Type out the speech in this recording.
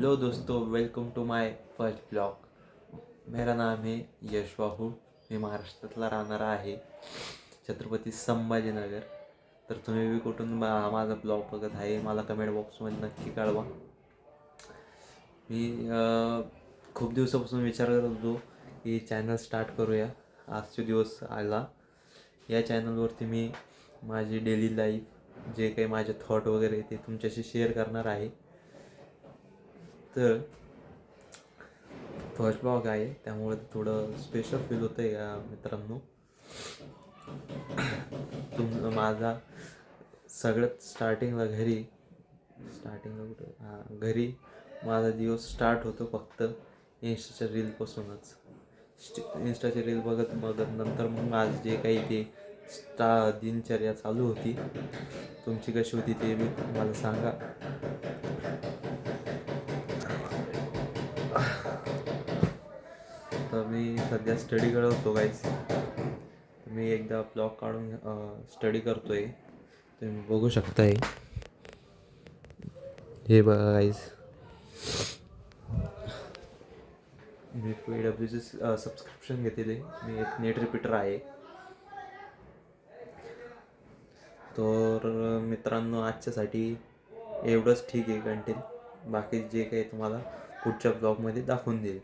Hello दोस्तों, welcome to my first blog. मेरा नाम है यश बाहू। मी महाराष्ट्रातला राहणारा आहे, छत्रपती संभाजीनगर। तर तुम्ही बी कुठून माझा ब्लॉग बघत आहे मला कमेंट बॉक्समध्ये नक्की कळवा। मी खूप दिवसापासून विचार करत होतो की चॅनल स्टार्ट करूया। आजचे दिवस आला। या चॅनलवरती मी माझी डेली लाईफ, जे काही माझे थॉट वगैरे ते तुमच्याशी शेअर करणार आहे। तर फर्स्ट ब्लॉग आहे, त्यामुळे थोडं स्पेशल फील होतं आहे का मित्रांनो। माझा सगळ्यात घरी माझा दिवस स्टार्ट होतो फक्त इंस्टाच्या रीलपासूनच। इंस्टाची रील बघत बघत नंतर मग आज जे काही ते दिनचर्या चालू होती। तुमची कशी होती ते बी मला सांगा। तर मी सध्या स्टडी करत होतो गाईज। मी एकदा ब्लॉग काढून स्टडी करतोय, तुम्ही बघू शकताय। हे बघा गाईज, मी PWC सबस्क्रिप्शन घेतलेले। मी एक नेट रिपीटर आहे। तर मित्रांनो, आजच्यासाठी एवढंच ठीक आहे कंटेंट। बाकी जे काही तुम्हाला पुढच्या ब्लॉगमध्ये दाखवून देईल।